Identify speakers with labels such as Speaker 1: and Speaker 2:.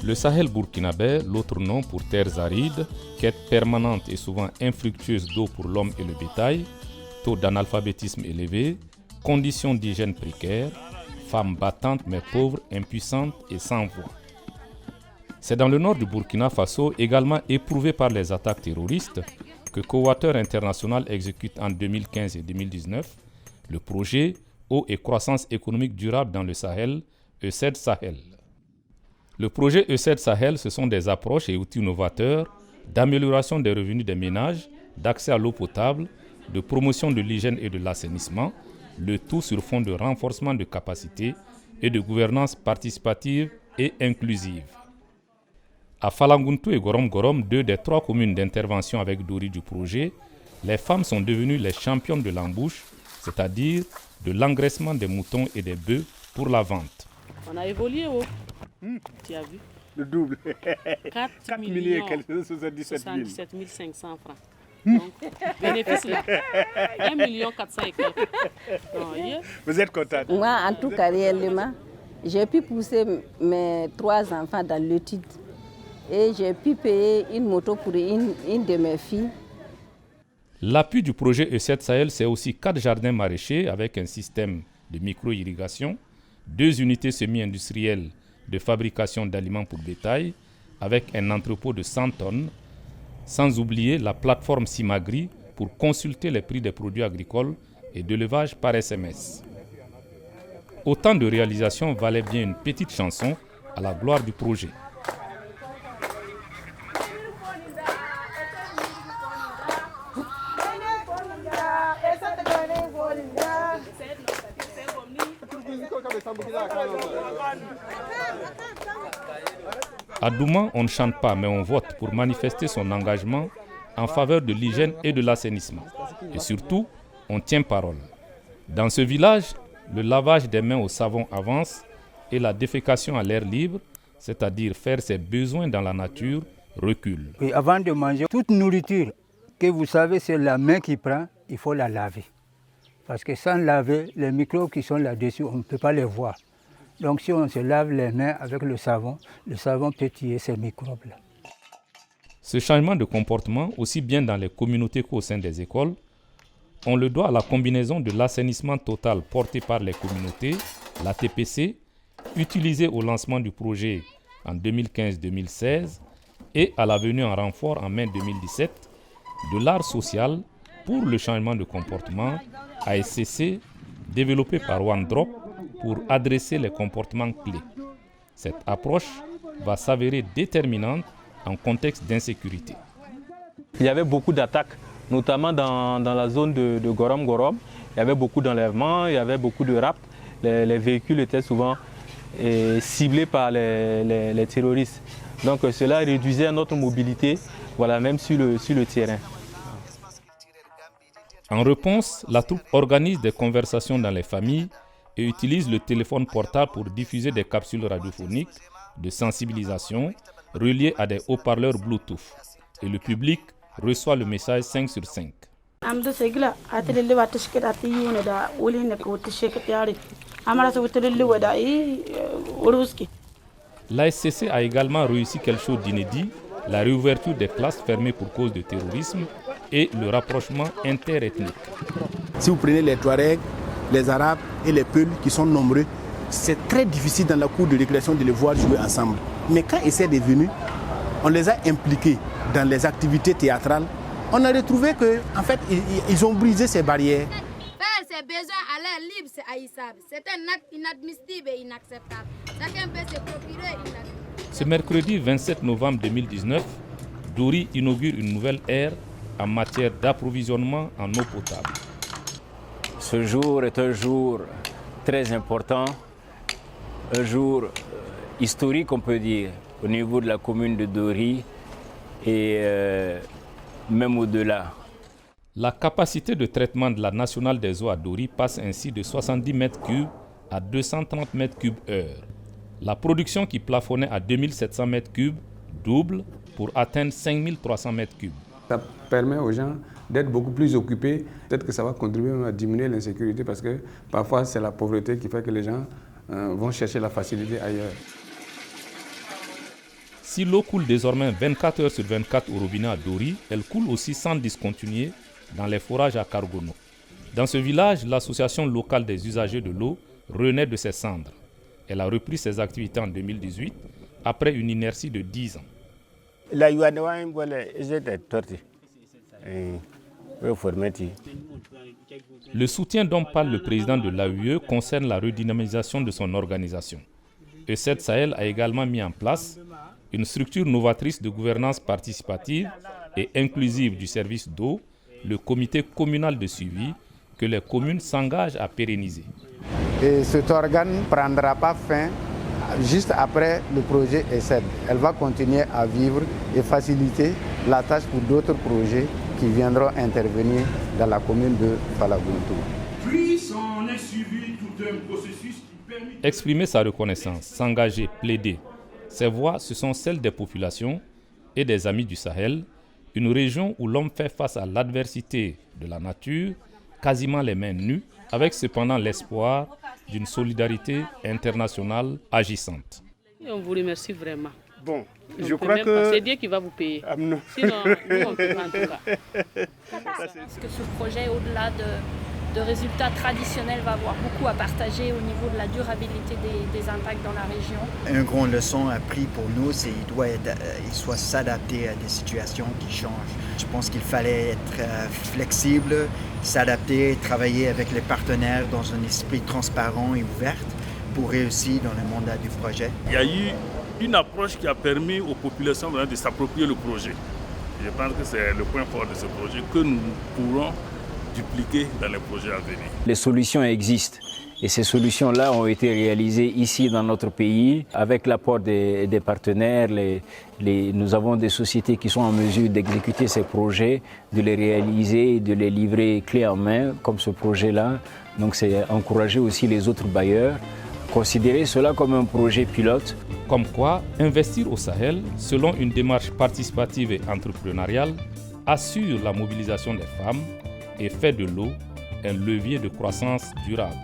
Speaker 1: Le Sahel burkinabé, l'autre nom pour terres arides, quête permanente et souvent infructueuse d'eau pour l'homme et le bétail, taux d'analphabétisme élevé, conditions d'hygiène précaires, femmes battantes mais pauvres, impuissantes et sans voix. C'est dans le nord du Burkina Faso, également éprouvé par les attaques terroristes, que Cowater International exécute en 2015 et 2019 le projet Eau et croissance économique durable dans le Sahel, ECED Sahel. Le projet ECED Sahel, ce sont des approches et outils novateurs d'amélioration des revenus des ménages, d'accès à l'eau potable, de promotion de l'hygiène et de l'assainissement, le tout sur fond de renforcement de capacités et de gouvernance participative et inclusive. À Falanguntu et Gorom Gorom, 2 des 3 communes d'intervention avec Dori du projet, les femmes sont devenues les championnes de l'embouche, c'est-à-dire de l'engraissement des moutons et des bœufs pour la vente.
Speaker 2: On a évolué, tu as vu?
Speaker 3: Le double.
Speaker 2: 4
Speaker 3: millions
Speaker 2: 77 500 francs. Donc, bénéfice là. 1 400 000 et quelques.
Speaker 3: Vous êtes contente?
Speaker 4: Moi, en tout cas, réellement, j'ai pu pousser mes 3 enfants dans l'étude. Et j'ai pu payer une moto pour une de mes filles.
Speaker 1: L'appui du projet ECED Sahel, c'est aussi 4 jardins maraîchers avec un système de micro-irrigation, 2 unités semi-industrielles de fabrication d'aliments pour bétail avec un entrepôt de 100 tonnes, sans oublier la plateforme Simagri pour consulter les prix des produits agricoles et d'élevage par SMS. Autant de réalisations valait bien une petite chanson à la gloire du projet. À Douma, on ne chante pas, mais on vote pour manifester son engagement en faveur de l'hygiène et de l'assainissement. Et surtout, on tient parole. Dans ce village, le lavage des mains au savon avance et la défécation à l'air libre, c'est-à-dire faire ses besoins dans la nature, recule.
Speaker 5: Et avant de manger, toute nourriture que vous savez, c'est la main qui prend, il faut la laver. Parce que sans laver, les microbes qui sont là-dessus, on ne peut pas les voir. Donc si on se lave les mains avec le savon peut tuer ces microbes-là.
Speaker 1: Ce changement de comportement, aussi bien dans les communautés qu'au sein des écoles, on le doit à la combinaison de l'assainissement total porté par les communautés, la TPC, utilisée au lancement du projet en 2015-2016, et à la venue en renfort en mai 2017 de l'art social pour le changement de comportement, ASCC, développé par OneDrop pour adresser les comportements clés. Cette approche va s'avérer déterminante en contexte d'insécurité.
Speaker 6: Il y avait beaucoup d'attaques, notamment dans la zone de Gorom Gorom. Il y avait beaucoup d'enlèvements, il y avait beaucoup de rapts. Les véhicules étaient souvent ciblés par les terroristes. Donc cela réduisait notre mobilité, même sur le terrain.
Speaker 1: En réponse, la troupe organise des conversations dans les familles et utilise le téléphone portable pour diffuser des capsules radiophoniques de sensibilisation reliées à des haut-parleurs Bluetooth. Et le public reçoit le message 5 sur 5. L'ASCC a également réussi quelque chose d'inédit, la réouverture des classes fermées pour cause de terrorisme et le rapprochement interethnique.
Speaker 3: Si vous prenez les Touaregs, les Arabes et les Peuls qui sont nombreux, c'est très difficile dans la cour de récréation de les voir jouer ensemble. Mais quand ECED est venu, on les a impliqués dans les activités théâtrales. On a retrouvé qu'en fait, ils ont brisé ces barrières.
Speaker 7: Faire ses besoins à l'air libre, c'est haïssable. C'est un acte inadmissible et inacceptable. Chacun peut se procurer une acte.
Speaker 1: Ce mercredi 27 novembre 2019, Dori inaugure une nouvelle ère en matière d'approvisionnement en eau potable.
Speaker 8: Ce jour est un jour très important, un jour historique, on peut dire, au niveau de la commune de Dori et même au-delà.
Speaker 1: La capacité de traitement de la nationale des eaux à Dori passe ainsi de 70 mètres cubes à 230 mètres cubes heure. La production qui plafonnait à 2700 mètres cubes double pour atteindre 5300 mètres cubes.
Speaker 9: Ça permet aux gens d'être beaucoup plus occupés. Peut-être que ça va contribuer à diminuer l'insécurité parce que parfois c'est la pauvreté qui fait que les gens vont chercher la facilité ailleurs.
Speaker 1: Si l'eau coule désormais 24 heures sur 24 au robinet à Dori, elle coule aussi sans discontinuer dans les forages à Kargono. Dans ce village, l'association locale des usagers de l'eau renaît de ses cendres. Elle a repris ses activités en 2018 après une inertie de 10 ans. Le soutien dont parle le président de l'AUE concerne la redynamisation de son organisation. E7 Sahel a également mis en place une structure novatrice de gouvernance participative et inclusive du service d'eau, le comité communal de suivi que les communes s'engagent à pérenniser.
Speaker 10: Et cet organe ne prendra pas fin juste après le projet E7. Elle va continuer à vivre et faciliter la tâche pour d'autres projets qui viendront intervenir dans la commune de Falagountou.
Speaker 11: Puis s'en est suivi tout un processus qui permet...
Speaker 1: Exprimer sa reconnaissance, s'engager, plaider, ces voix, ce sont celles des populations et des amis du Sahel, une région où l'homme fait face à l'adversité de la nature, quasiment les mains nues, avec cependant l'espoir d'une solidarité internationale agissante.
Speaker 2: Et on vous remercie vraiment.
Speaker 11: Bon, je crois que...
Speaker 2: C'est Dieu qui va vous payer.
Speaker 11: Ah, non.
Speaker 2: Sinon, nous, on peut pas en tout cas.
Speaker 12: Parce que ce projet, au-delà de résultats traditionnels, va avoir beaucoup à partager au niveau de la durabilité des impacts dans la région.
Speaker 13: Une grande leçon apprise pour nous, c'est qu'il doit s'adapter à des situations qui changent. Je pense qu'il fallait être flexible, s'adapter, travailler avec les partenaires dans un esprit transparent et ouvert pour réussir dans le mandat du projet.
Speaker 11: Il y a eu une approche qui a permis aux populations de s'approprier le projet. Je pense que c'est le point fort de ce projet que nous pourrons dupliquer dans les projets à venir.
Speaker 8: Les solutions existent et ces solutions-là ont été réalisées ici dans notre pays avec l'apport des partenaires. Nous avons des sociétés qui sont en mesure d'exécuter ces projets, de les réaliser et de les livrer clé en main comme ce projet-là. Donc c'est encourager aussi les autres bailleurs, considérer cela comme un projet pilote.
Speaker 1: Comme quoi, investir au Sahel, selon une démarche participative et entrepreneuriale, assure la mobilisation des femmes et fait de l'eau un levier de croissance durable.